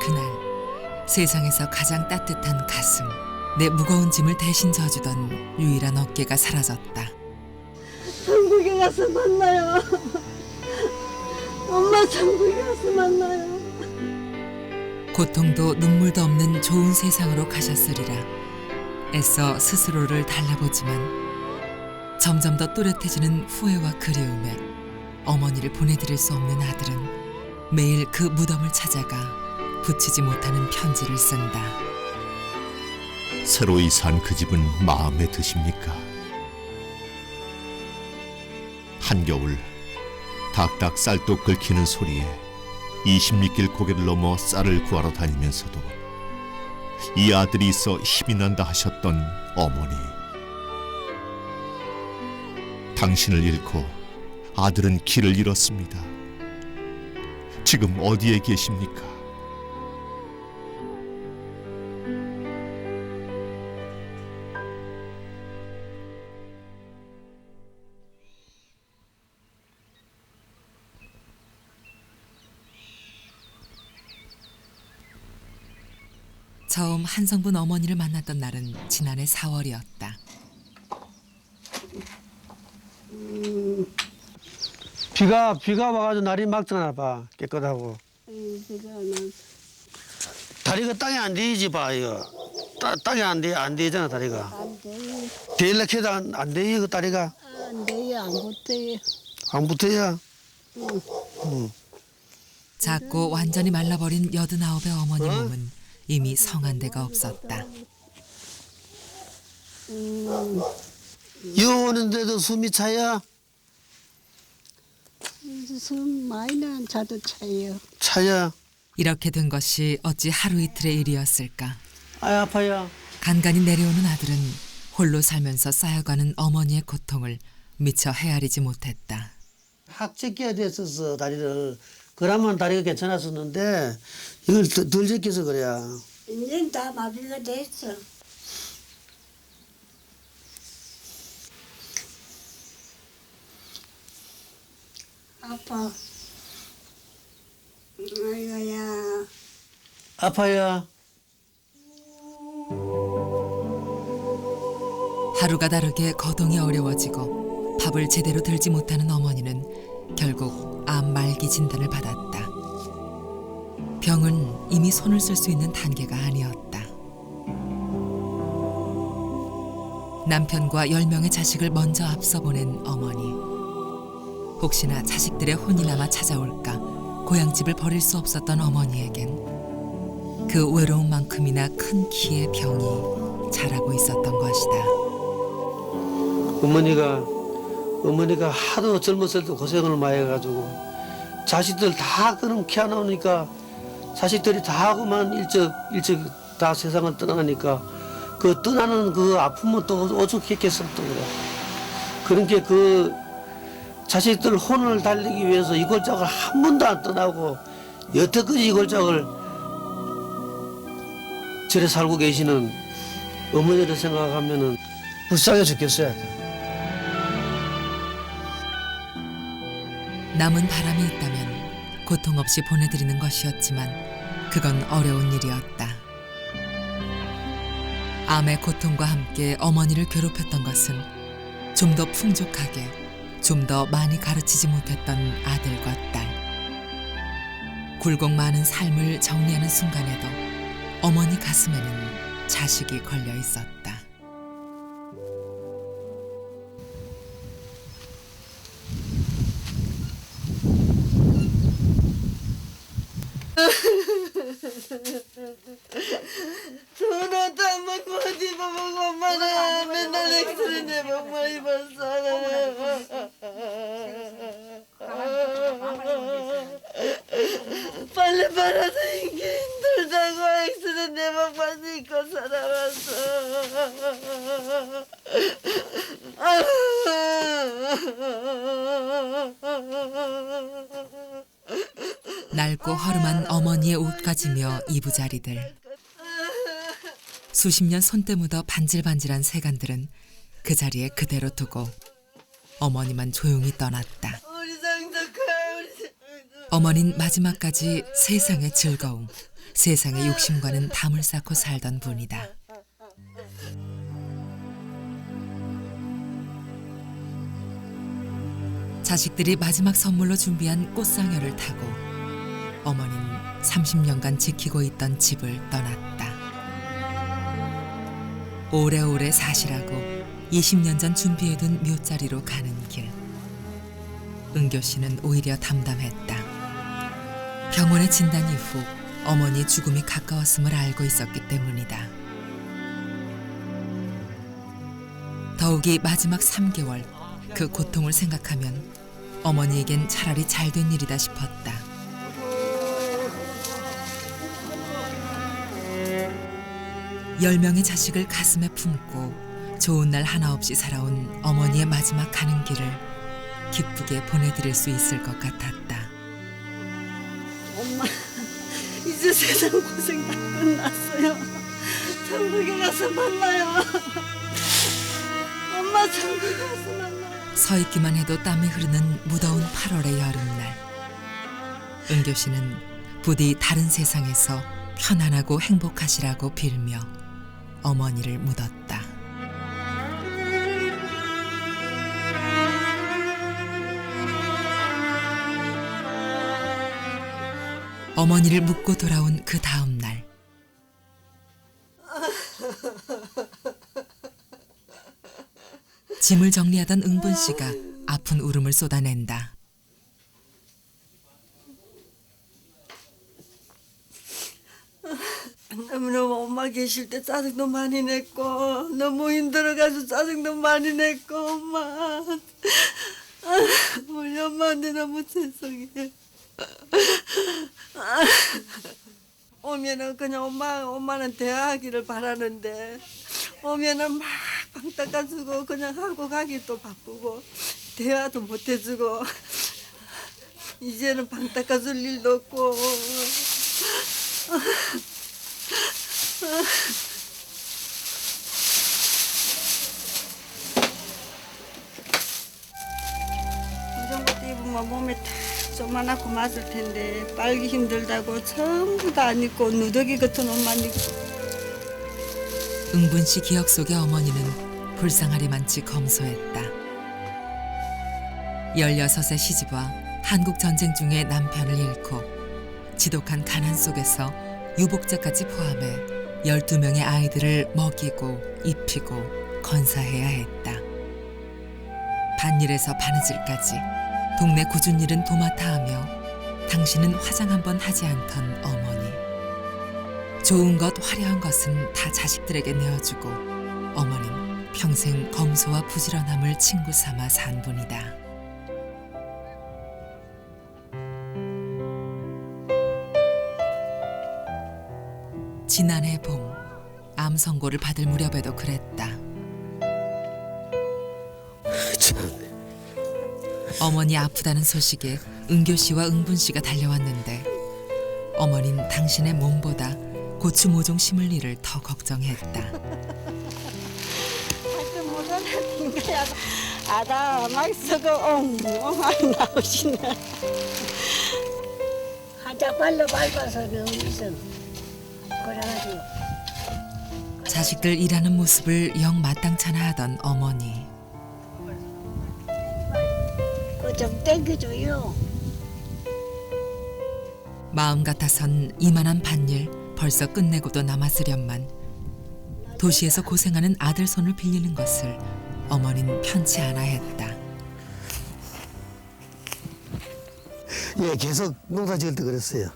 그날 세상에서 가장 따뜻한 가슴, 내 무거운 짐을 대신 져주던 유일한 어깨가 사라졌다. 천국에 가서 만나요. 엄마 천국에 가서 만나요. 고통도 눈물도 없는 좋은 세상으로 가셨으리라 애써 스스로를 달래보지만 점점 더 또렷해지는 후회와 그리움에 어머니를 보내드릴 수 없는 아들은 매일 그 무덤을 찾아가 붙이지 못하는 편지를 쓴다. 새로 이사한 그 집은 마음에 드십니까? 한겨울 닥닥 쌀독 긁히는 소리에 20리길 고개를 넘어 쌀을 구하러 다니면서도 이 아들이 있어 힘이 난다 하셨던 어머니. 당신을 잃고 아들은 길을 잃었습니다. 지금 어디에 계십니까? 처음 한성분 어머니를 만났던 날은 지난해 4월이었다. 비가 와가지고 날이 맑잖아 봐. 깨끗하고. 비가 안 와서. 다리가 땅에 안 대지 봐 이거. 땅에 안 대잖아 다리가. 안 돼요. 대일락 해도 안 대요 그 다리가. 안 돼요. 안 붙어요. 안 붙어야. 작고 완전히 말라버린 89의 어머니 몸은 이미 성한 데가 없었다. 여 오는데도 숨이 차야. 숨 많이 난 자도 차요. 차야. 이렇게 된 것이 어찌 하루 이틀의 일이었을까. 아이 아파야. 간간히 내려오는 아들은 홀로 살면서 쌓여가는 어머니의 고통을 미처 헤아리지 못했다. 확 제껴야 됐었어 다리를. 그러면 다리가 괜찮았었는데 이걸 덜 제껴서 그래야. 이제 다 마비가 됐어. 아파. 아이고야. 아파야. 하루가 다르게 거동이 어려워지고 밥을 제대로 들지 못하는 어머니는 결국 암 말기 진단을 받았다. 병은 이미 손을 쓸 수 있는 단계가 아니었다. 남편과 10명의 자식을 먼저 앞서 보낸 어머니. 혹시나 자식들의 혼이 남아 찾아올까 고향집을 버릴 수 없었던 어머니에겐 그 외로움만큼이나 큰 키의 병이 자라고 있었던 것이다. 어머니가 하도 젊었을 때 고생을 많이 해가지고 자식들 다 그럼 키워놓으니까 자식들이 다 하고만 일찍 다 세상을 떠나가니까 그 떠나는 그 아픔은 또 오죽했겠어 또 그래. 그러니까 그 자식들 혼을 달리기 위해서 이 골짜기를 한 번도 안 떠나고 여태까지 이 골짜기를 저래 살고 계시는 어머니를 생각하면은 불쌍해 죽겠어요. 남은 바람이 있다면 고통 없이 보내드리는 것이었지만 그건 어려운 일이었다. 암의 고통과 함께 어머니를 괴롭혔던 것은 좀 더 풍족하게, 좀 더 많이 가르치지 못했던 아들과 딸. 굴곡 많은 삶을 정리하는 순간에도 어머니 가슴에는 자식이 걸려 있었다. 돈도 안 먹고 어디 입어보고 엄마는 맨날 엑스를 내먹만 입었어. 빨래 빨아서 입기 힘들다고 엑스를 내먹만 입고 살아왔어. 낡고 허름한 어머니의 옷가지며 이부자리들. 수십 년 손때 묻어 반질반질한 세간들은 그 자리에 그대로 두고 어머니만 조용히 떠났다. 우리 장덕아, 우리 장덕아. 어머닌 마지막까지 세상의 즐거움, 세상의 욕심과는 담을 쌓고 살던 분이다. 자식들이 마지막 선물로 준비한 꽃상여를 타고 어머니는 30년간 지키고 있던 집을 떠났다. 오래오래 사시라고 20년 전 준비해둔 묘자리로 가는 길. 은교 씨는 오히려 담담했다. 병원의 진단 이후 어머니의 죽음이 가까웠음을 알고 있었기 때문이다. 더욱이 마지막 3개월 그 고통을 생각하면 어머니에겐 차라리 잘된 일이다 싶었다. 열 명의 자식을 가슴에 품고 좋은 날 하나 없이 살아온 어머니의 마지막 가는 길을 기쁘게 보내드릴 수 있을 것 같았다. 엄마, 이제 세상 고생 다 끝났어요. 천국에 가서 만나요. 엄마 천국에 가서 만나요. 서 있기만 해도 땀이 흐르는 무더운 8월의 여름날. 은교 씨는 부디 다른 세상에서 편안하고 행복하시라고 빌며 어머니를 묻었다. 어머니를 묻고 돌아온 그 다음 날. 짐을 정리하던 응분 씨가 아픈 울음을 쏟아낸다. 너무너무 엄마 계실 때 짜증도 많이 냈고 너무 힘들어가지고 짜증도 많이 냈고 엄마. 우리 엄마한테 너무 죄송해요. 오면은 그냥 엄마는 대화하기를 바라는데 오면은 막 방 닦아주고 그냥 하고 가기 또 바쁘고 대화도 못 해주고 이제는 방 닦아줄 일도 없고. 이런 것도 입으면 몸에 다 조만하고 맞을 텐데 빨기 힘들다고 전부 다 안 입고 누더기 같은 옷만 입고. 응분 씨 기억 속의 어머니는 불쌍하리만치 검소했다. 16의 시집와 한국 전쟁 중에 남편을 잃고 지독한 가난 속에서 유복자까지 포함해 12명의 아이들을 먹이고 입히고 건사해야 했다. 밭일에서 바느질까지 동네 굳은 일은 도맡아 하며 당신은 화장 한 번 하지 않던 어머니. 좋은 것 화려한 것은 다 자식들에게 내어주고 어머님 평생 검소와 부지런함을 친구 삼아 산 분이다. 지난해 봄 암 선고를 받을 무렵에도 그랬다. 어머니 아프다는 소식에 은교 씨와 응분 씨가 달려왔는데 어머니는 당신의 몸보다 고추 모종 심을 일을 더 걱정했다. 할줄 모자란 거야. 아다 막 쓰고 엉엉 나오시네. 한자 발로 밟아서 넣으면서 그래가지고 자식들 일하는 모습을 영 마땅찮아 하던 어머니. 그좀 땡겨줘요. 마음 같아선 이만한 밭일 벌써 끝내고도 남았으련만 도시에서 고생하는 아들 손을 빌리는 것을 어머니는 편치 않아 했다. 예, 계속 농사 지을 때 그랬어요.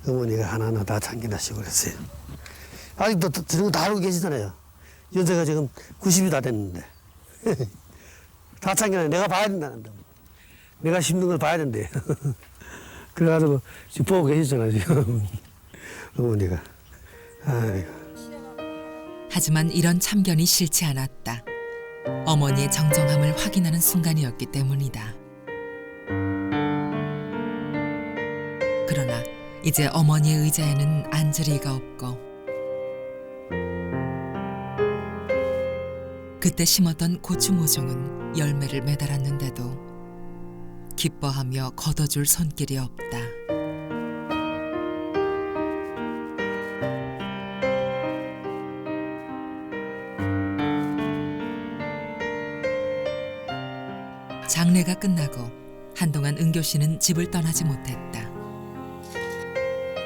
어머니가 하나하나 다 참견하시고 그랬어요. 아직도 저런 거 다 알고 계시잖아요. 연세가 지금 90이 다 됐는데. 다 참견해. 내가 봐야 된다는데. 내가 힘든 걸 봐야 된대. 그래가지고 지금 보고 계시잖아요, 지금. 어머니가. 아이고. 하지만 이런 참견이 싫지 않았다. 어머니의 정정함을 확인하는 순간이었기 때문이다. 이제 어머니의 의자에는 앉을 리가 없고 그때 심었던 고추 모종은 열매를 맺어놨는데도 기뻐하며 걷어줄 손길이 없다. 장례가 끝나고 한동안 은교 씨는 집을 떠나지 못했다.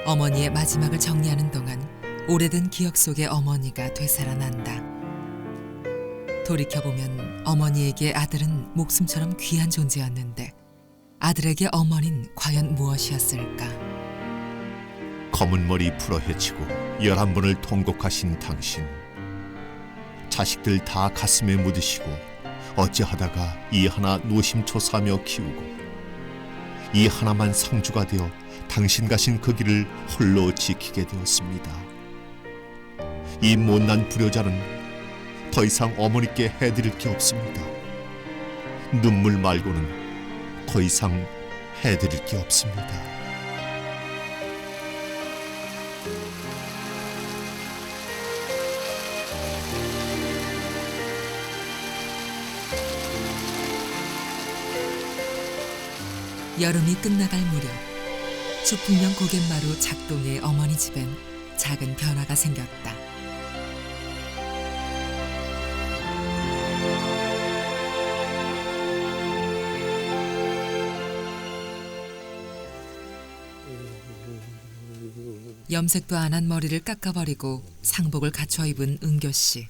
어머니의 마지막을 정리하는 동안 오래된 기억 속의 어머니가 되살아난다. 돌이켜보면 어머니에게 아들은 목숨처럼 귀한 존재였는데 아들에게 어머니는 과연 무엇이었을까? 검은 머리 풀어헤치고 11번을 통곡하신 당신. 자식들 다 가슴에 묻으시고 어찌하다가 이 하나 노심초사하며 키우고 이 하나만 상주가 되어 당신 가신 그 길을 홀로 지키게 되었습니다. 이 못난 불효자는 더 이상 어머니께 해드릴 게 없습니다. 눈물 말고는 더 이상 해드릴 게 없습니다. 여름이 끝나갈 무렵 주풍령 고갯마루 작동의 어머니 집엔 작은 변화가 생겼다. 염색도 안 한 머리를 깎아버리고 상복을 갖춰 입은 은교 씨.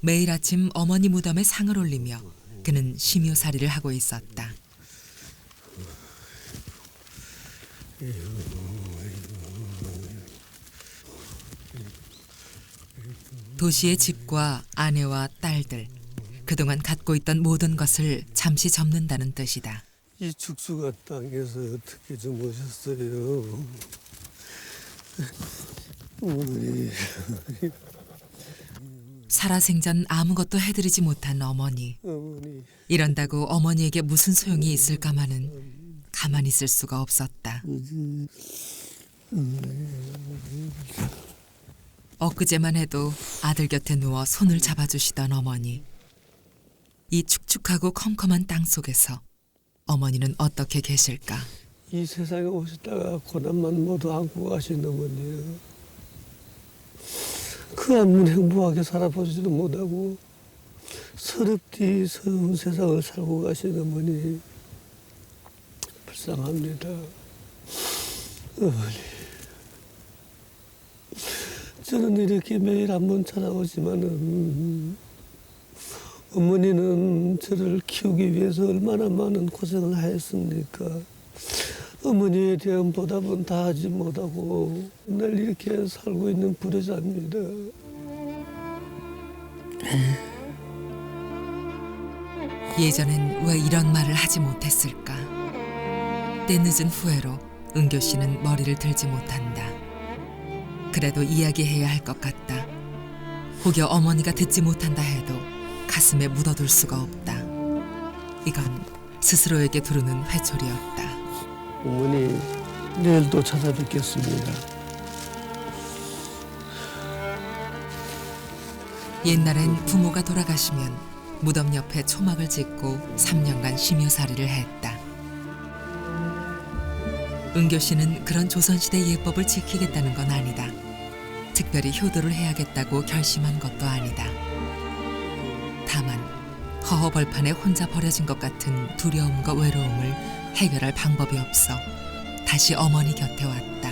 매일 아침 어머니 무덤에 상을 올리며 그는 심요살이를 하고 있었다. 도시의 집과 아내와 딸들, 그동안 갖고 있던 모든 것을 잠시 접는다는 뜻이다. 이 죽수가 땅에서 어떻게 좀 오셨어요? 어머니. 살아생전 아무것도 해드리지 못한 어머니. 어머니. 이런다고 어머니에게 무슨 소용이 있을까마는 가만히 있을 수가 없었다. 엊그제만 해도 아들 곁에 누워 손을 잡아주시던 어머니. 이 축축하고 컴컴한 땅 속에서 어머니는 어떻게 계실까? 이 세상에 오셨다가 고난만 모두 안고 가신 어머니요. 그 안문 행복하게 살아보지도 못하고 서럽디 서러운 세상을 살고 가신 어머니 불쌍합니다. 어머니, 저는 이렇게 매일 한 번 찾아오지만은 어머니는 저를 키우기 위해서 얼마나 많은 고생을 하였습니까? 어머니에 대한 보답은 다 하지 못하고 늘 이렇게 살고 있는 불효자입니다. 예전엔 왜 이런 말을 하지 못했을까? 때늦은 후회로 은교 씨는 머리를 들지 못한다. 그래도 이야기해야 할 것 같다. 혹여 어머니가 듣지 못한다 해도 가슴에 묻어둘 수가 없다. 이건 스스로에게 두르는 회초리였다. 어머니, 내일 또 찾아뵙겠습니다. 옛날엔 부모가 돌아가시면 무덤 옆에 초막을 짓고 3년간 심요살이를 했다. 은교 씨는 그런 조선시대 예법을 지키겠다는 건 아니다. 특별히 효도를 해야겠다고 결심한 것도 아니다. 다만 허허벌판에 혼자 버려진 것 같은 두려움과 외로움을 해결할 방법이 없어 다시 어머니 곁에 왔다.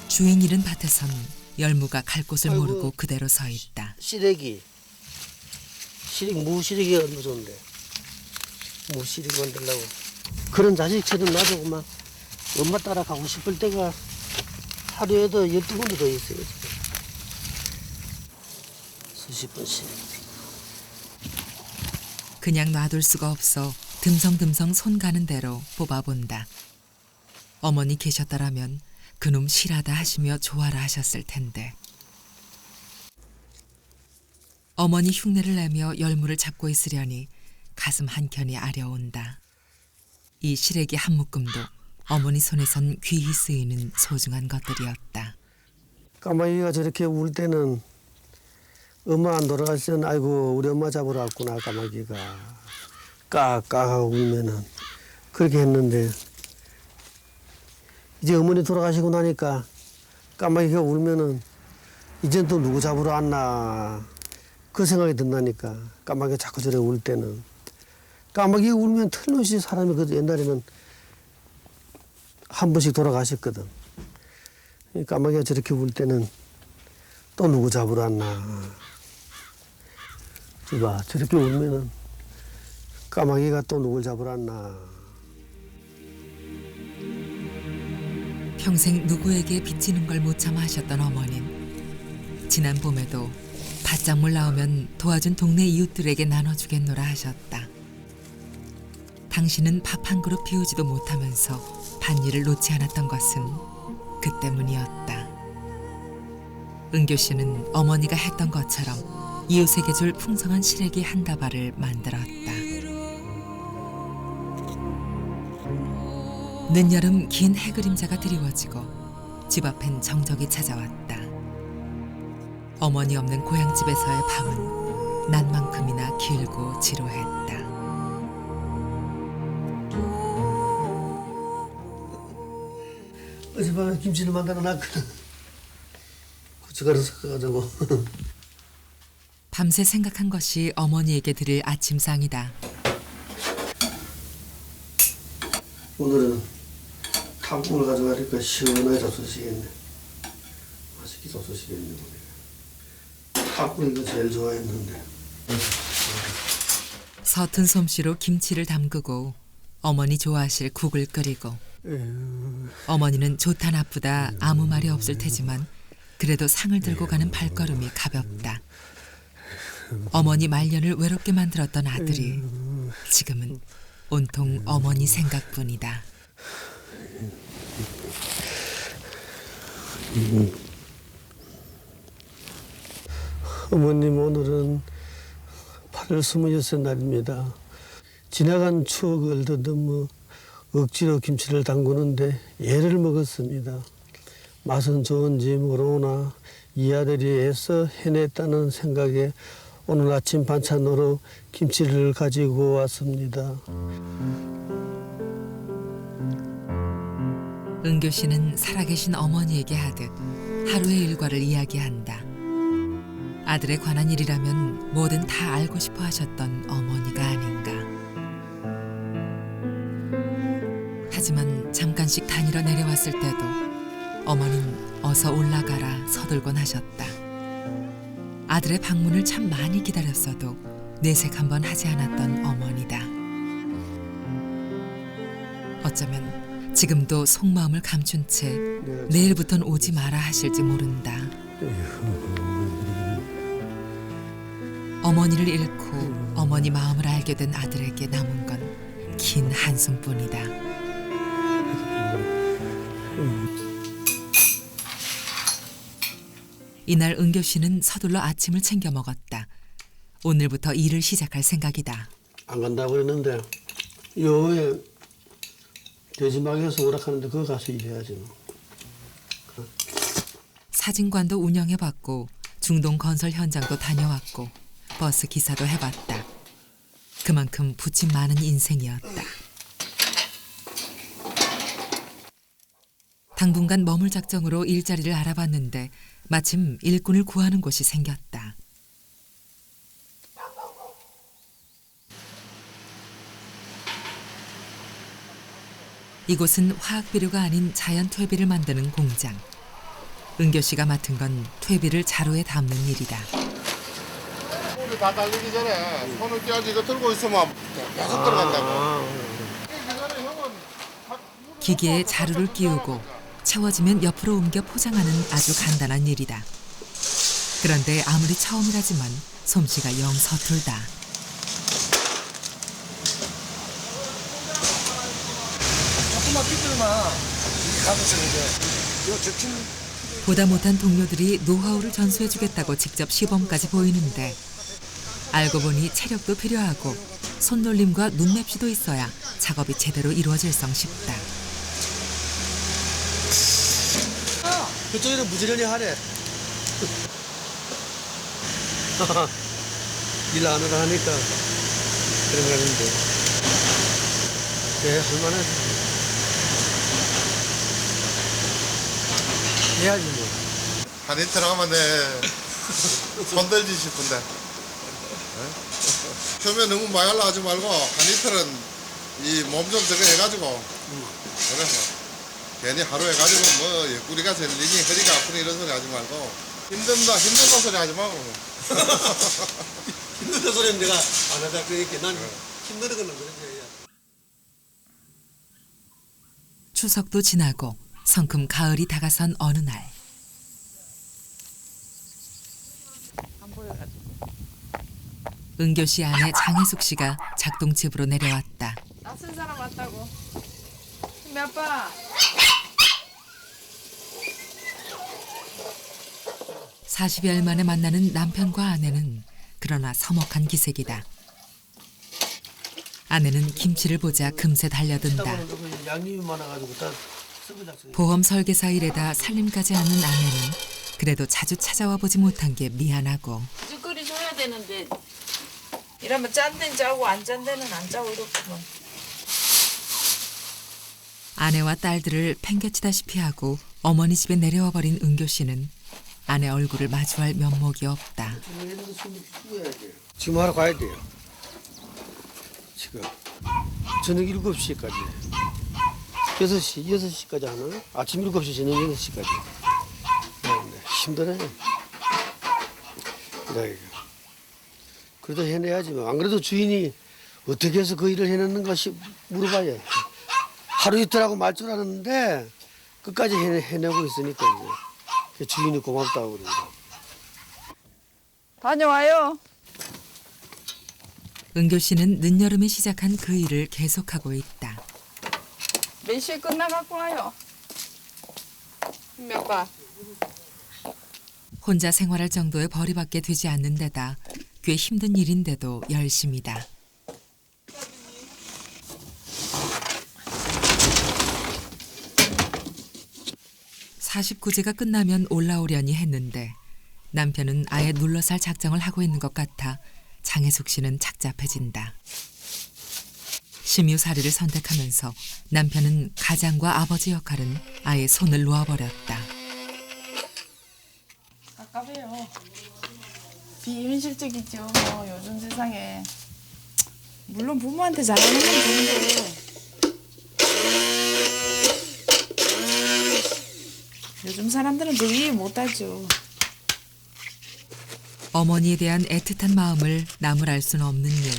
주인 잃은 밭에선 열무가 갈 곳을 아이고. 모르고 그대로 서 있다. 시래기, 무시래기가 얼마 좋은데 무시래기 만들려고. 그런 자식처럼 나도 그만 엄마 따라 가고 싶을 때가 하루에도 12번도 더 있어요. 수십 번씩. 그냥 놔둘 수가 없어 듬성듬성 손 가는 대로 뽑아본다. 어머니 계셨더라면 그놈 실하다 하시며 좋아라 하셨을 텐데. 어머니 흉내를 내며 열무를 잡고 있으려니 가슴 한켠이 아려온다. 이 시래기 한 묶음도 어머니 손에선 귀히 쓰이는 소중한 것들이었다. 까마귀가 저렇게 울 때는 엄마 안 돌아가실 때는 아이고 우리 엄마 잡으러 왔구나 까마귀가 까까하고 울면은 그렇게 했는데 이제 어머니 돌아가시고 나니까 까마귀가 울면은 이젠 또 누구 잡으러 왔나 그 생각이 든다니까. 까마귀가 자꾸 저래 울 때는 까마귀가 울면 틀림없이 사람이 그 옛날에는 한 번씩 돌아가셨거든. 까마귀가 저렇게 울 때는 또 누구 잡으러 왔나. 봐, 저렇게 울면은 까마귀가 또 누굴 잡으러 왔나. 평생 누구에게 빚지는 걸 못 참아 하셨던 어머니는 지난 봄에도 밭작물 나오면 도와준 동네 이웃들에게 나눠주겠노라 하셨다. 당신은 밥 한 그릇 비우지도 못하면서 밭일을 놓지 않았던 것은 그 때문이었다. 은교 씨는 어머니가 했던 것처럼 이웃에게 줄 풍성한 시래기 한 다발을 만들었다. 늦여름 긴 해그림자가 드리워지고 집 앞엔 정적이 찾아왔다. 어머니 없는 고향집에서의 밤은 낮만큼이나 길고 지루했다. 어젯밤에 김치를 만들어 놨거든. 고춧가루 섞어가지고. 밤새 생각한 것이 어머니에게 드릴 아침상이다. 오늘은 탕국을 가져가니까 시원하게 잡수시겠네. 맛있게 잡수시겠네. 탕국 이거 제일 좋아했는데. 서툰 솜씨로 김치를 담그고 어머니 좋아하실 국을 끓이고 어머니는 좋다 나쁘다 아무 말이 없을 테지만 그래도 상을 들고 가는 발걸음이 가볍다. 어머니 말년을 외롭게 만들었던 아들이 지금은 온통 어머니 생각뿐이다. 어머님 오늘은 8월 26일 날입니다. 지나간 추억을 더듬어 억지로 김치를 담그는데 애를 먹었습니다. 맛은 좋은지 모르나 이 아들이 애써 해냈다는 생각에 오늘 아침 반찬으로 김치를 가지고 왔습니다. 은교 씨는 살아계신 어머니에게 하듯 하루의 일과를 이야기한다. 아들에 관한 일이라면 뭐든 다 알고 싶어 하셨던 어머니가 아닌가. 하지만 잠깐씩 다니러 내려왔을 때도 어머니는 어서 올라가라 서둘곤 하셨다. 아들의 방문을 참 많이 기다렸어도 내색 한번 하지 않았던 어머니다. 어쩌면 지금도 속마음을 감춘 채 내일부턴 오지 마라 하실지 모른다. 어머니를 잃고 어머니 마음을 알게 된 아들에게 남은 건 긴 한숨뿐이다. 이날 은교 씨는 서둘러 아침을 챙겨 먹었다. 오늘부터 일을 시작할 생각이다. 안 간다고 그랬는데 요에 돼지막에서 오락하는데 그거 가서 일해야지 뭐. 사진관도 운영해봤고 중동 건설 현장도 다녀왔고 버스 기사도 해봤다. 그만큼 부침 많은 인생이었다. 당분간 머물 작정으로 일자리를 알아봤는데 마침 일꾼을 구하는 곳이 생겼다. 이곳은 화학비료가 아닌 자연 퇴비를 만드는 공장. 은교 씨가 맡은 건 퇴비를 자루에 담는 일이다. 손을 다 달리기 전에 손을 떼어지 이거 들고 있으면 계속 들어간다고. 기계에 자루를 끼우고 채워지면 옆으로 옮겨 포장하는 아주 간단한 일이다. 그런데 아무리 처음이라지만 솜씨가 영 서툴다. 조금만 삐뚤만 가면서 이제 이거 적힌 보다 못한 동료들이 노하우를 전수해주겠다고 직접 시범까지 보이는데 알고 보니 체력도 필요하고 손놀림과 눈맵시도 있어야 작업이 제대로 이루어질성 싶다. 그쪽에는 부지런히 하래. 일 안 하다 하니까 그런 거 하는데. 네, 할만하지. 해야지 뭐. 한 이틀 하면 내 손들지 싶은데. 처음에 너무 많이 하려 하지 말고 한 이틀은 이 몸 좀 저거 해가지고 그래서 괜히 하루 해가지고 뭐 옆구리가 들리니 허리가 아프니 이런 소리 하지 말고 힘든다 소리 하지 말고. 힘든 소리는 내가 안 하다 그러니까 난 힘든 거는 그렇게 해야. 추석도 지나고 성큼 가을이 다가선 어느 날. 은교 씨 아내 장혜숙 씨가 작동집으로 내려왔다. 낯선 사람 왔다고. 선배 아빠. 40여일 만에 만나는 남편과 아내는 그러나 서먹한 기색이다. 아내는 김치를 보자 금세 달려든다. 양념이 많아가지고 다 쓰고작쓰고. 보험 설계사 일에다 살림까지 하는 아내는 그래도 자주 찾아와 보지 못한 게 미안하고 쭈거리 줘야 되는데 이러면 짠 데는 짜고 안 짠 데는 안 짜고 이렇구만. 아내와 딸들을 팽개치다시피 하고 어머니 집에 내려와 버린 은교 씨는 아내 얼굴을 마주할 면목이 없다. 지금 하러 가야 돼요. 지금 저녁 7시까지 6시까지 하나? 아침 7시 저녁 6시까지. 네, 힘드네. 네. 그래도 해내야지 뭐. 안 그래도 주인이 어떻게 해서 그 일을 해냈는가 물어봐야 하루 이틀하고 말 줄 알았는데 끝까지 해내고 있으니까 이제 주인이 고맙다고 그러고. 다녀와요. 은교 씨는 늦여름에 시작한 그 일을 계속하고 있다. 몇 시에 끝나갖고 와요. 선배 아빠. 혼자 생활할 정도의 벌이밖에 되지 않는 데다 꽤 힘든 일인데도 열심이다. (49제가) 끝나면 올라오려니 했는데 남편은 아예 눌러살 작정을 하고 있는 것 같아 장혜숙 씨는 착잡해진다. 심유사리를 선택하면서 남편은 가장과 아버지 역할은 아예 손을 놓아버렸다. 깝깝해요. 비현실적이죠. 뭐 요즘 세상에. 물론 부모한테 잘하는 건 좋은데 요즘 사람들은 그 이해 못하죠. 어머니에 대한 애틋한 마음을 남을 알 수는 없는 일.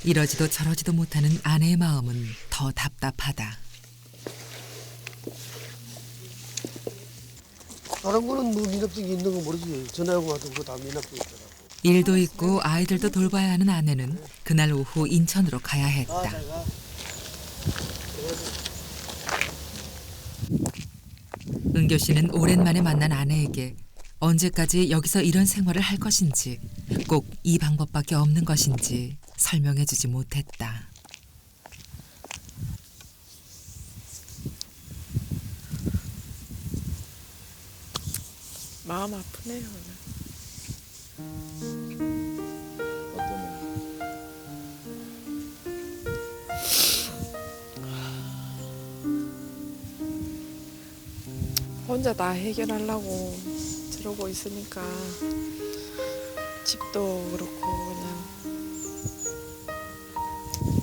이러지도 저러지도 못하는 아내의 마음은 더 답답하다. 다른 거는 뭐 미납증이 있는 거 모르지. 전화하고 와도 그거 다 미납증 있더라고. 일도 있고 아이들도 돌봐야 하는 아내는 그날 오후 인천으로 가야 했다. 은교 씨는 오랜만에 만난 아내에게 언제까지 여기서 이런 생활을 할 것인지 꼭 이 방법밖에 없는 것인지 설명해주지 못했다. 마음 아프네요. 혼자 다 해결하려고 저러고 있으니까 집도 그렇고 그냥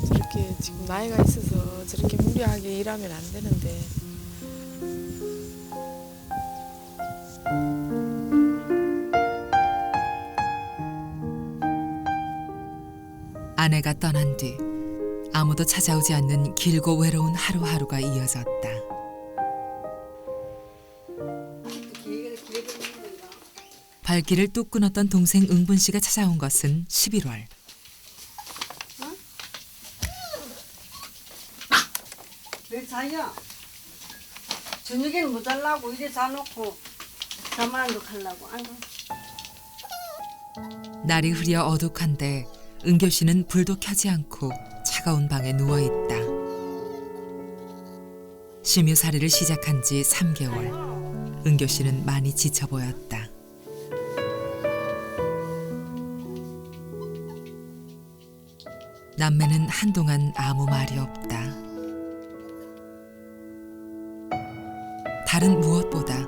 저렇게 지금 나이가 있어서 저렇게 무리하게 일하면 안 되는데 아내가 떠난 뒤 아무도 찾아오지 않는 길고 외로운 하루하루가 이어졌다. 발길을 뚝 끊었던 동생 응분 씨가 찾아온 것은 11월. 왜 자냐? 저녁에는 뭐 잘라고 이래 자놓고 잠안 도 가려고. 아이고. 날이 흐려 어둑한데 은교 씨는 불도 켜지 않고 차가운 방에 누워 있다. 심유살이를 시작한 지 3개월. 은교 씨는 많이 지쳐 보였다. 남매는 한동안 아무 말이 없다. 다른 무엇보다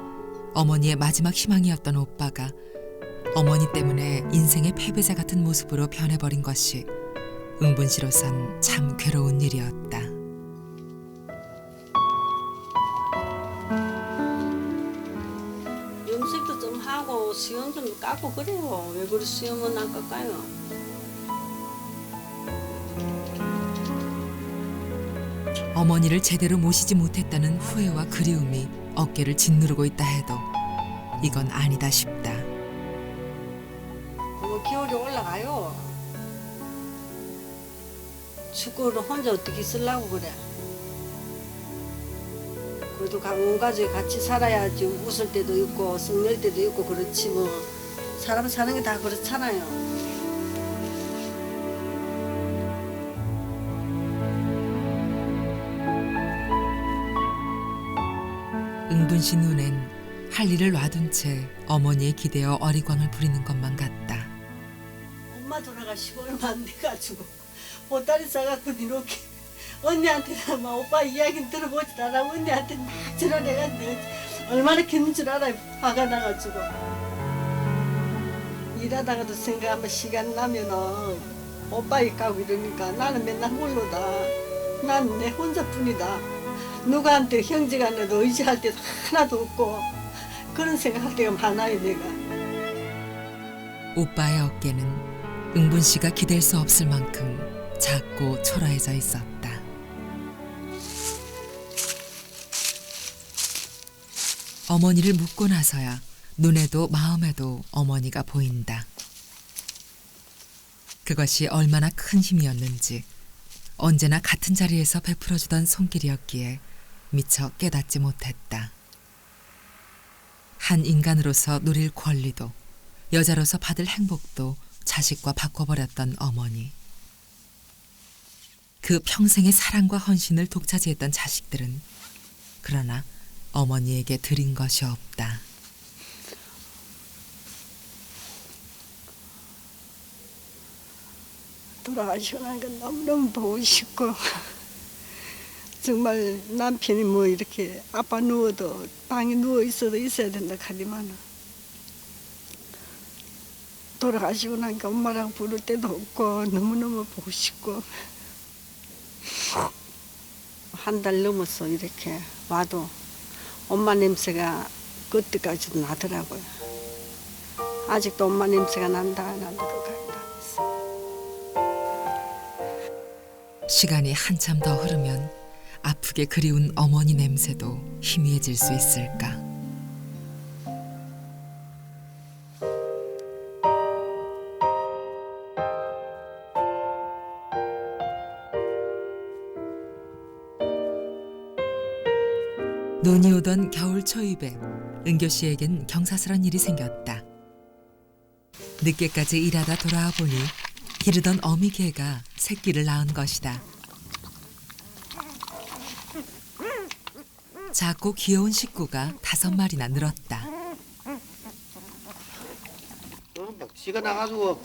어머니의 마지막 희망이었던 오빠가 어머니 때문에 인생의 패배자 같은 모습으로 변해버린 것이 응분 씨로선 참 괴로운 일이었다. 염색도 좀 하고 수염 좀 깎고 그래요. 왜 그리 수염은 안 깎아요? 어머니를 제대로 모시지 못했다는 후회와 그리움이 어깨를 짓누르고 있다 해도 이건 아니다 싶다. 그거 기울이 올라가요. 축구를 혼자 어떻게 쓰려고 그래. 그래도 온 가족이 같이 살아야지. 웃을 때도 있고 썩낼 때도 있고 그렇지 뭐. 사람 사는 게 다 그렇잖아요. 응분 씨 눈엔 할 일을 놔둔 채 어머니에 기대어 어리광을 부리는 것만 같다. 엄마 돌아가시고 얼마 안 돼가지고 보따리 싸갖고 이렇게 언니한테 막 오빠 이야기는 들어보지도 않고 언니한테 막 전화해갔는데 얼마나 기는 줄 알아요. 화가 나가지고. 일하다가도 생각하면 시간 나면은 오빠 일 가고 이러니까 나는 맨날 홀로다. 나는 내 혼자뿐이다. 누구한테 형제간에도 의지할 때도 하나도 없고 그런 생각할 때가 많아요 내가. 오빠의 어깨는 응분 씨가 기댈 수 없을 만큼 작고 초라해져 있었다. 어머니를 묻고 나서야 눈에도 마음에도 어머니가 보인다. 그것이 얼마나 큰 힘이었는지 언제나 같은 자리에서 베풀어주던 손길이었기에 미처 깨닫지 못했다. 한 인간으로서 누릴 권리도 여자로서 받을 행복도 자식과 바꿔버렸던 어머니. 그 평생의 사랑과 헌신을 독차지했던 자식들은 그러나 어머니에게 드린 것이 없다. 돌아가시고 나니까 너무너무 보고 싶고 정말 남편이 뭐 이렇게 아빠 누워도 방에 누워 있어도 있어야 된다 하지만 돌아가시고 나니까 엄마랑 부를 때도 없고 너무너무 보고 싶고 한 달 넘었어 이렇게 와도 엄마 냄새가 그때까지도 나더라고요. 아직도 엄마 냄새가 난다 하면서 시간이 한참 더 흐르면 아프게 그리운 어머니 냄새도 희미해질 수 있을까. 눈이 오던 겨울 초입에 은교 씨에겐 경사스런 일이 생겼다. 늦게까지 일하다 돌아와 보니 기르던 어미 개가 새끼를 낳은 것이다. 작고 귀여운 식구가 5마리나 늘었다. 막 지가 나가지고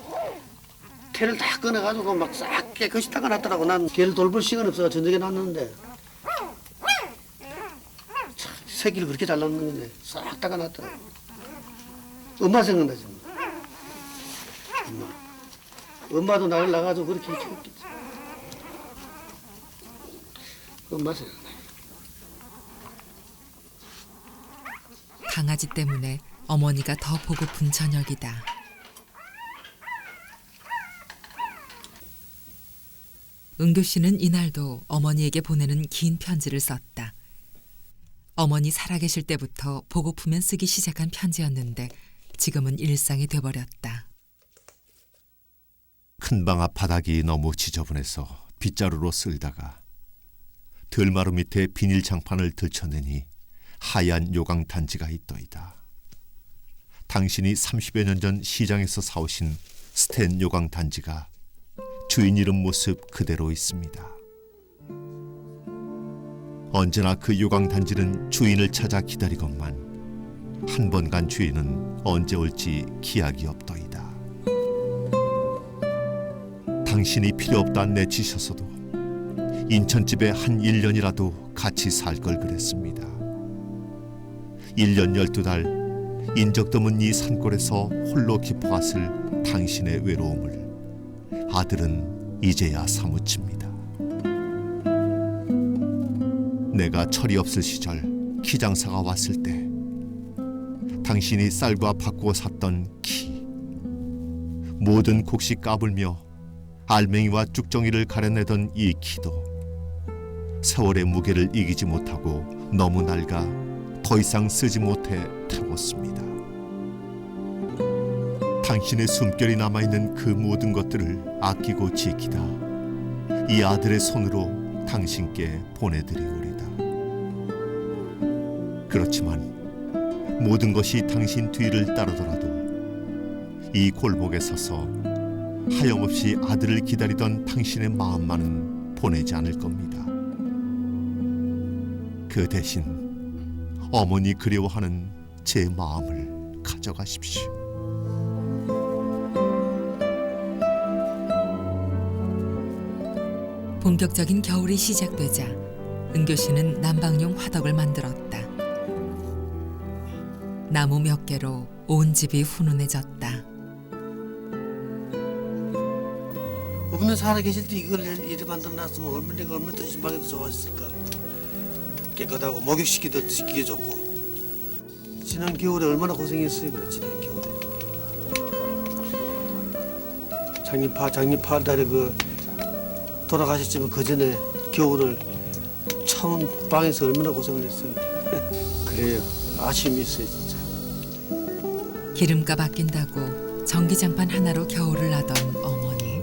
개를 다 꺼내가지고 막 싹 깨끗이 닦아놨더라고. 난 개를 돌볼 시간 없어 저녁에 놨는데 새끼를 그렇게 잘 낳는데 싹 닦아놨더라고. 엄마 생각나지. 엄마도 나를 낳아가지고 그렇게 키웠겠지. 엄마 생각나. 강아지 때문에 어머니가 더 보고픈 저녁이다. 은교 씨는 이날도 어머니에게 보내는 긴 편지를 썼다. 어머니 살아계실 때부터 보고프면 쓰기 시작한 편지였는데 지금은 일상이 돼버렸다. 큰방 앞 바닥이 너무 지저분해서 빗자루로 쓸다가 들마루 밑에 비닐 장판을 들춰내니 하얀 요강 단지가 있더이다. 당신이 30여 년 전 시장에서 사오신 스텐 요강 단지가 주인 잃은 모습 그대로 있습니다. 언제나 그 요강 단지는 주인을 찾아 기다리건만 한 번 간 주인은 언제 올지 기약이 없더이다. 당신이 필요 없다 내치셨어도 인천집에 한 1년이라도 같이 살 걸 그랬습니다. 1년 12달 인적 드문 이 산골에서 홀로 깊어갔을 당신의 외로움을 아들은 이제야 사무칩니다. 내가 철이 없을 시절 키장사가 왔을 때 당신이 쌀과 바꾸어 샀던 키, 모든 곡식 까불며 알맹이와 쭉정이를 가려내던 이 키도 세월의 무게를 이기지 못하고 너무 낡아 더 이상 쓰지 못해 태웠습니다. 당신의 숨결이 남아있는 그 모든 것들을 아끼고 지키다 이 아들의 손으로 당신께 보내드리오리다. 그렇지만 모든 것이 당신 뒤를 따르더라도 이 골목에 서서 하염없이 아들을 기다리던 당신의 마음만은 보내지 않을 겁니다. 그 대신 어머니 그리워하는 제 마음을 가져가십시오. 본격적인 겨울이 시작되자 은교 씨는 난방용 화덕을 만들었다. 나무 몇 개로 온 집이 훈훈해졌다. 어머니 살아계실 때 이걸 이렇게 만들어놨으면 얼마나 더 신방에도 좋아했을까. 깨끗하고 목욕시키도 시키기 좋고. 지난 겨울에 얼마나 고생했어요. 그래 지난 겨울에. 작년 8월달에 그 돌아가셨지만 그 전에 겨울을 처음 방에서 얼마나 고생을 했어요. 그래요. 아쉬움이 있어요 진짜. 기름값 아낀다고 전기장판 하나로 겨울을 나던 어머니.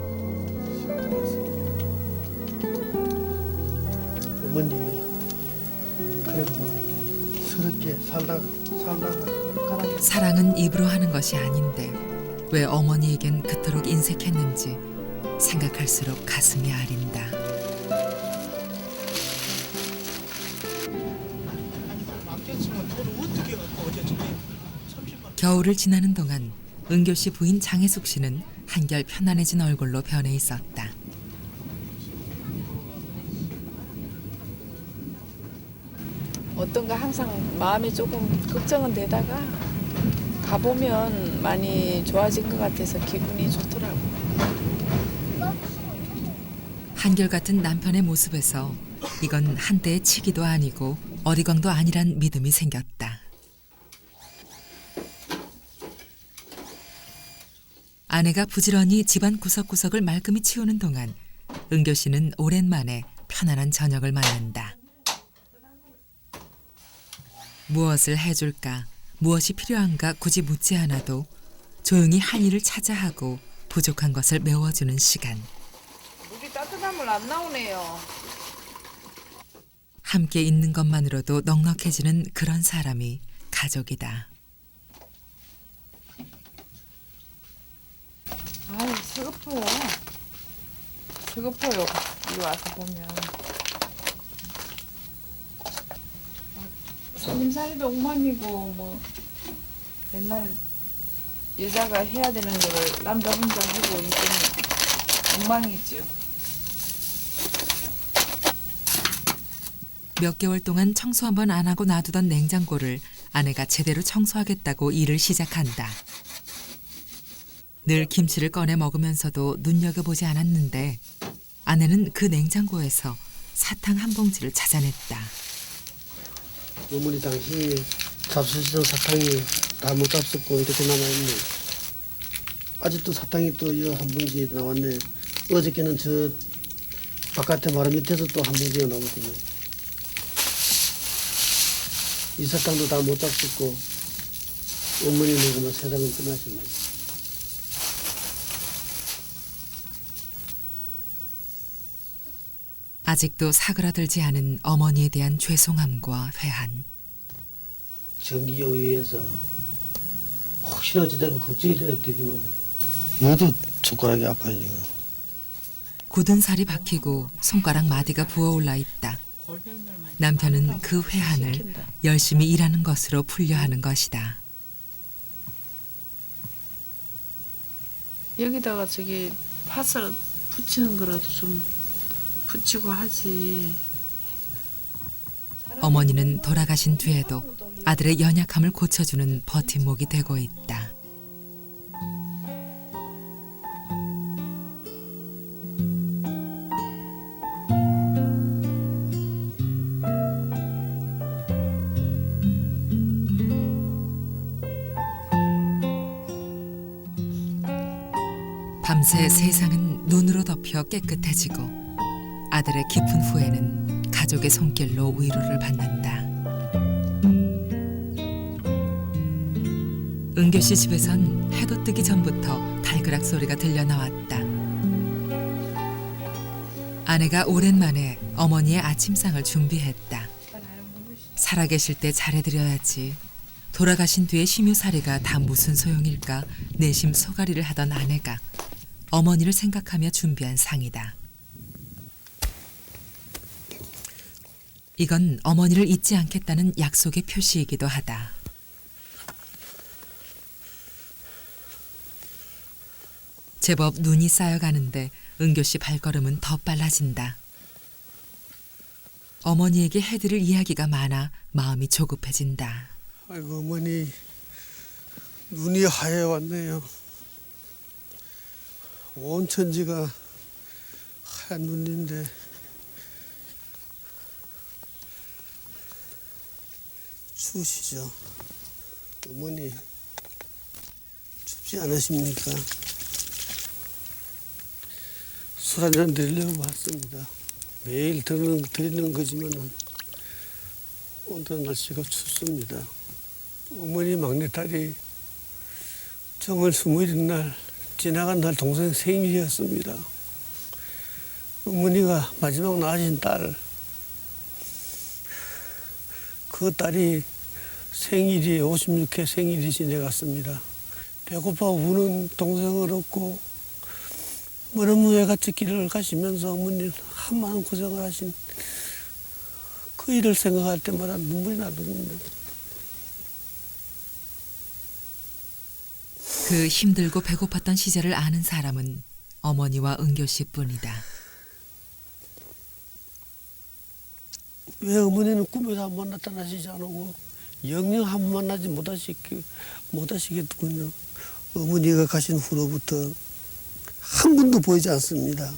어머님이 그래도 스럽게 살다가 가라. 사랑은 입으로 하는 것이 아닌데 왜 어머니에겐 그토록 인색했는지 생각할수록 가슴이 아린다. 겨울을 지나는 동안 은교 씨 부인 장혜숙 씨는 한결 편안해진 얼굴로 변해 있었다. 어떤가 항상 마음이 조금 걱정은 되다가 가보면 많이 좋아진 것 같아서 기분이 좋더라고. 한결같은 남편의 모습에서 이건 한때의 치기도 아니고 어리광도 아니란 믿음이 생겼다. 아내가 부지런히 집안 구석구석을 말끔히 치우는 동안 은교 씨는 오랜만에 편안한 저녁을 맞는다. 무엇을 해줄까, 무엇이 필요한가 굳이 묻지 않아도 조용히 할 일을 찾아 하고 부족한 것을 메워주는 시간. 물이 따뜻한 물 안 나오네요. 함께 있는 것만으로도 넉넉해지는 그런 사람이 가족이다. 아유, 서글퍼요. 서글퍼요. 이리 와서 보면. 살림살이도 엉망이고 뭐 맨날 여자가 해야 되는 거를 남자 혼자 하고 있으면 엉망이죠. 몇 개월 동안 청소 한 번 안 하고 놔두던 냉장고를 아내가 제대로 청소하겠다고 일을 시작한다. 늘 김치를 꺼내 먹으면서도 눈여겨보지 않았는데 아내는 그 냉장고에서 사탕 한 봉지를 찾아냈다. 어머니 당신이 잡수시던 사탕이 다 못 잡숫고 이렇게 남아있네. 아직도 사탕이 또 한 봉지 나왔네. 어저께는 저 바깥에 마루 밑에서 또 한 봉지가 남았거든요. 이 사탕도 다 못 잡숫고 어머니는 그만 세상을 떠나시네. 아직도 사그라들지 않은 어머니에 대한 죄송함과 회한. 전기요위에서 혹시나 어찌되면 걱정이 되면 이것도 손가락이 아파요 지금. 굳은 살이 박히고 손가락 마디가 부어올라 있다. 남편은 그 회한을 열심히 일하는 것으로 풀려 하는 것이다. 여기다가 저기 파스 붙이는 거라도 좀 붙이고 하지. 어머니는 돌아가신 뒤에도 아들의 연약함을 고쳐주는 버팀목이 되고 있다. 밤새 세상은 눈으로 덮여 깨끗해지고 아들의 깊은 후에는 가족의 손길로 위로를 받는다. 은교 씨 집에선 해도 뜨기 전부터 달그락 소리가 들려 나왔다. 아내가 오랜만에 어머니의 아침상을 준비했다. 살아계실 때 잘해드려야지. 돌아가신 뒤에 심유사리가 다 무슨 소용일까 내심 소가리를 하던 아내가 어머니를 생각하며 준비한 상이다. 이건 어머니를 잊지 않겠다는 약속의 표시이기도 하다. 제법 눈이 쌓여가는데 은교 씨 발걸음은 더 빨라진다. 어머니에게 해드릴 이야기가 많아 마음이 조급해진다. 아이고 어머니 눈이 하얘왔네요. 온 천지가 하얀 눈인데 추우시죠? 어머니 춥지 않으십니까? 술 한잔 드리려고 왔습니다. 매일 드리는 거지만 오늘 날씨가 춥습니다. 어머니 막내딸이 정월 20일 날 지나간 날 동생 생일이었습니다. 어머니가 마지막 낳으신 딸, 그 딸이 생일이 56회 생일이 지내갔습니다. 배고파 우는 동생을 얻고 먼 외갓집 길을 가시면서 어머니는 한많은 고생을 하신 그 일을 생각할 때마다 눈물이 나더군요. 그 힘들고 배고팠던 시절을 아는 사람은 어머니와 은교 씨뿐이다. 왜 어머니는 꿈에도 한 번 나타나시지 않고 영영 한 번 만나지 못하시겠군요. 어머니가 가신 후로부터 한 번도 보이지 않습니다.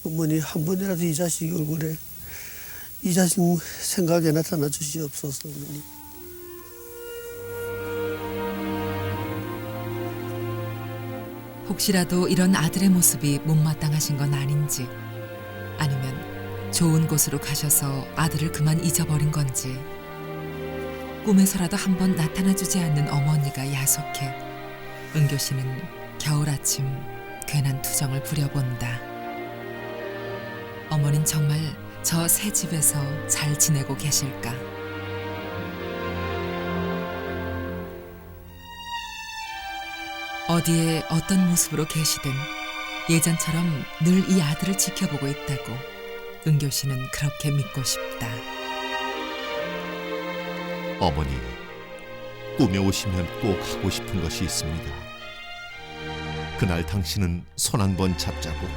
어머니 한 번이라도 이 자식 얼굴에 이 자식 생각에 나타나 주시옵소서. 어머니. 혹시라도 이런 아들의 모습이 못마땅하신 건 아닌지, 아니면 좋은 곳으로 가셔서 아들을 그만 잊어버린 건지, 꿈에서라도 한번 나타나주지 않는 어머니가 야속해 은교 씨는 겨울 아침 괜한 투정을 부려본다. 어머닌 정말 저 새 집에서 잘 지내고 계실까? 어디에 어떤 모습으로 계시든 예전처럼 늘 이 아들을 지켜보고 있다고 은교 씨는 그렇게 믿고 싶다. 어머니, 꿈에 오시면 꼭 하고 싶은 것이 있습니다. 그날 당신은 손 한 번 잡자고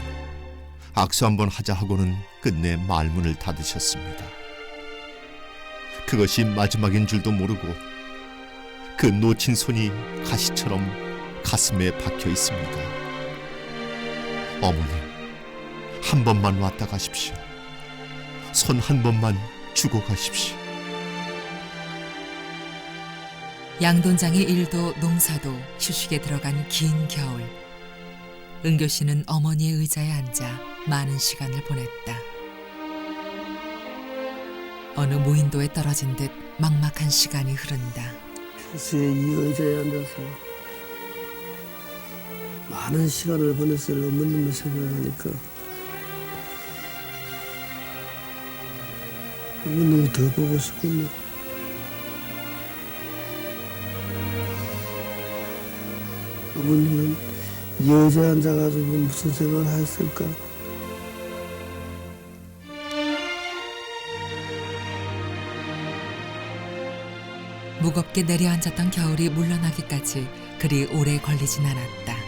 악수 한 번 하자 하고는 끝내 말문을 닫으셨습니다. 그것이 마지막인 줄도 모르고 그 놓친 손이 가시처럼 가슴에 박혀 있습니다. 어머니, 한 번만 왔다 가십시오. 손 한 번만 주고 가십시오. 양돈장의 일도 농사도 휴식에 들어간 긴 겨울. 은교 씨는 어머니의 의자에 앉아 많은 시간을 보냈다. 어느 무인도에 떨어진 듯 막막한 시간이 흐른다. 평소에 이 의자에 앉아서 많은 시간을 보냈을 어머님을 생각하니까 어머님이 더 보고 싶군요. 아버님은 여자 앉아가지고 무슨 생각을 했을까? 무겁게 내려앉았던 겨울이 물러나기까지 그리 오래 걸리진 않았다.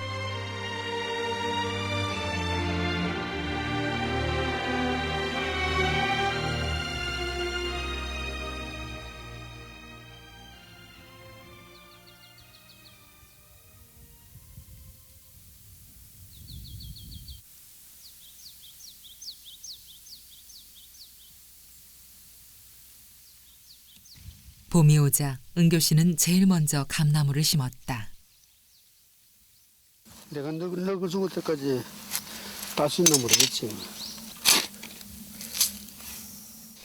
봄이 오자 은교 씨는 제일 먼저 감나무를 심었다. 내가 늙어 죽을 때까지 딸 수 있는 모르겠지.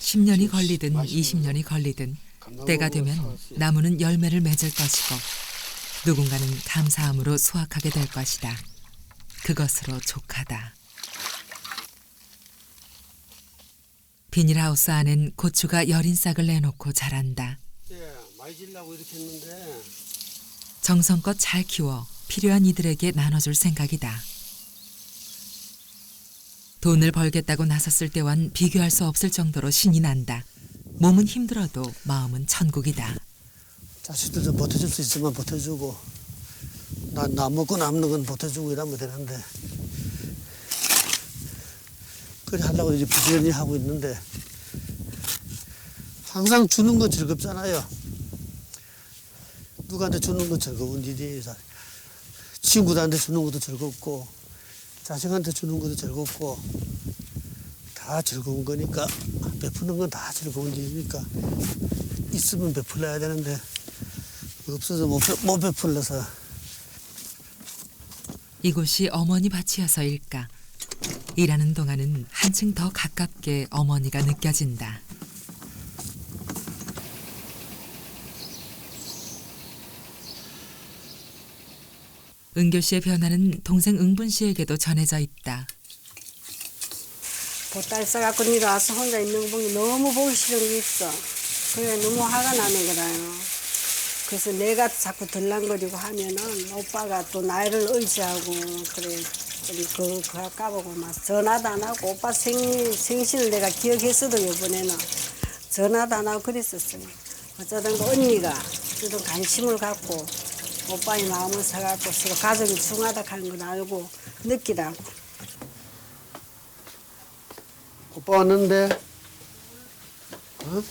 10년이 걸리든 20년이 걸리든 때가 되면 나무는 열매를 맺을 것이고 누군가는 감사함으로 수확하게 될 것이다. 그것으로 족하다. 비닐하우스 안엔 고추가 여린 싹을 내놓고 자란다. 많이 질라고 이렇게 했는데 정성껏 잘 키워 필요한 이들에게 나눠줄 생각이다. 돈을 벌겠다고 나섰을 때와는 비교할 수 없을 정도로 신이 난다. 몸은 힘들어도 마음은 천국이다. 자식들도 보태줄 수 있으면 보태주고 나 먹고 남는 건 보태주고 이러면 되는데 그래 하려고 이제 부지런히 하고 있는데 항상 주는 건 즐겁잖아요. 누구한테 주는 건 즐거운 일이에요. 친구들한테 주는 것도 즐겁고 자식한테 주는 것도 즐겁고 다 즐거운 거니까 베푸는 건 다 즐거운 일이니까 있으면 베풀어야 되는데 없어서 못 베풀러서. 이곳이 어머니 밭이어서일까. 일하는 동안은 한층 더 가깝게 어머니가 느껴진다. 은교 씨의 변화는 동생 응분 씨에게도 전해져 있다. 보따리 싸갖고 니가 와서 혼자 있는 거 보니 너무 보기 싫은 게 있어. 그래 너무 화가 나는 거라요. 그래서 내가 자꾸 들랑거리고 하면은 오빠가 또 나이를 의지하고 그래 그 까보고 막 전화도 안 하고 오빠 생신을 내가 기억했어도 이번에는 전화도 안 하고 그랬었어요. 어쩌든 언니가 좀 관심을 갖고 오빠의 마음을 사갖고 서로 가정이 중하다 하는 걸 알고 느끼라고. 오빠 왔는데? 어?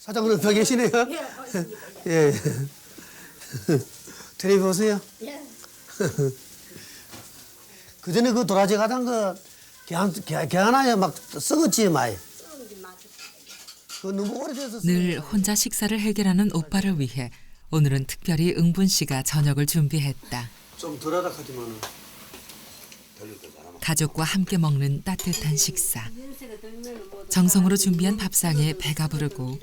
사장님 벽 계시네요? 예. 테레비 보세요? 예. 그 전에 그 도라지 가던 거 개하나에 막 썩었지 많이. 그 너무 오래돼서. 늘 혼자 식사를 해결하는 오빠를 위해 오늘은 특별히 응분 씨가 저녁을 준비했다. 좀 덜하다 하지만은. 가족과 함께 먹는 따뜻한 식사. 정성으로 준비한 밥상에 배가 부르고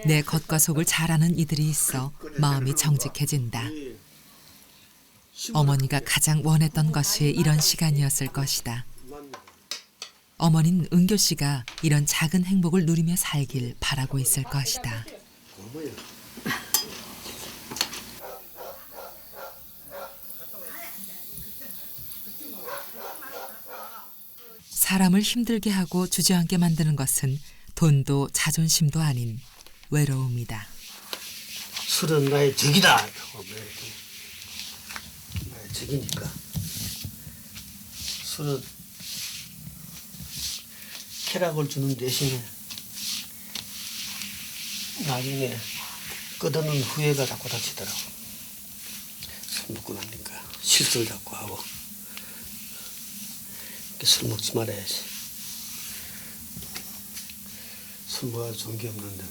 내 겉과 속을 잘 아는 이들이 있어 마음이 정직해진다. 어머니가 가장 원했던 것이 이런 시간이었을 것이다. 어머니는 은교 씨가 이런 작은 행복을 누리며 살길 바라고 있을 것이다. 사람을 힘들게 하고 주저앉게 만드는 것은 돈도 자존심도 아닌 외로움이다. 술은 나의 적이다. 나의 적이니까. 술은 쾌락을 주는 대신에 나중에 끝없는 후회가 자꾸 닥치더라고. 술 먹고 나니까 실수를 자꾸 하고. 술 먹지 말아야지. 술 먹어야 좋은 게 없는데.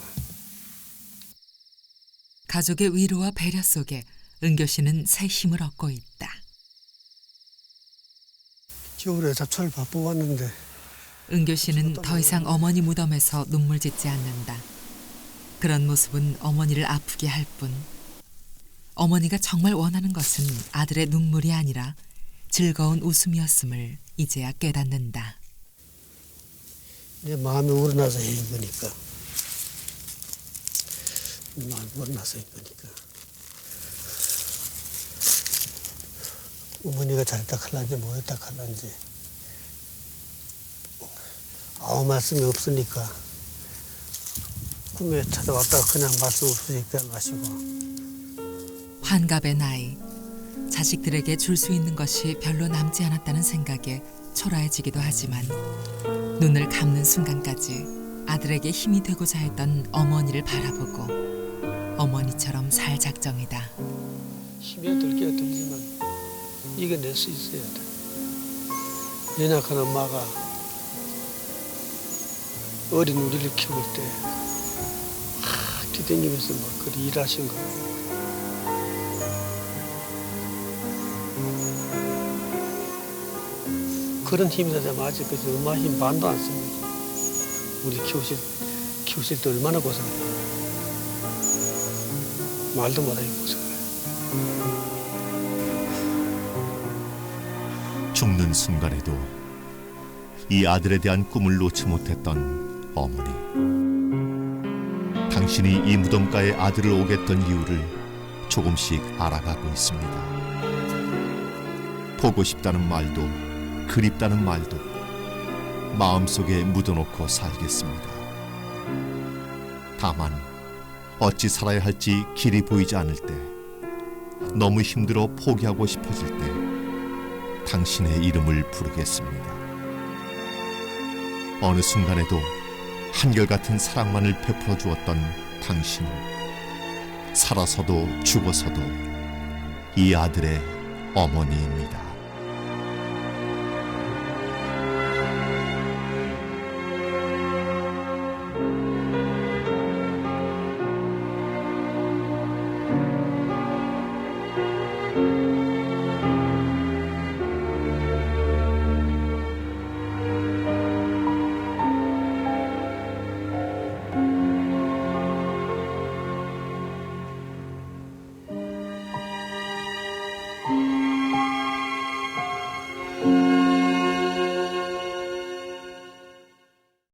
가족의 위로와 배려 속에 은교 씨는 새 힘을 얻고 있다. 겨울에 잡초를 바빠왔는데 은교 씨는 더 이상 어머니 무덤에서 눈물 짓지 않는다. 그런 모습은 어머니를 아프게 할 뿐. 어머니가 정말 원하는 것은 아들의 눈물이 아니라 즐거운 웃음이었음을 이제야 깨닫는다. 내 마음이 우러나서 한 거니까. 마음이 우러나서 한 거니까. 어머니가 잘했다 할란지 못했다 할란지 아무 말씀이 없으니까 꿈에 찾아왔다가 그냥 말씀 없으니까 마시고. 환갑의 나이, 자식들에게 줄 수 있는 것이 별로 남지 않았다는 생각에 초라해지기도 하지만 눈을 감는 순간까지 아들에게 힘이 되고자 했던 어머니를 바라보고 어머니처럼 살 작정이다. 힘이 들게 들지만 이겨낼 수 있어야 돼. 연약한 엄마가 어린 우리를 키울 때 뒤댕기면서 막 그리 일하신 거. 그런 힘이 되자면 아직 그 엄마 힘 반도 안 씁니다. 우리 키우실 때 얼마나 고생해요. 말도 못하게 고생해요. 죽는 순간에도 이 아들에 대한 꿈을 놓지 못했던 어머니. 당신이 이 무덤가에 아들을 오겠던 이유를 조금씩 알아가고 있습니다. 보고 싶다는 말도 그립다는 말도 마음속에 묻어놓고 살겠습니다. 다만 어찌 살아야 할지 길이 보이지 않을 때, 너무 힘들어 포기하고 싶어질 때 당신의 이름을 부르겠습니다. 어느 순간에도 한결같은 사랑만을 베풀어 주었던 당신은 살아서도 죽어서도 이 아들의 어머니입니다.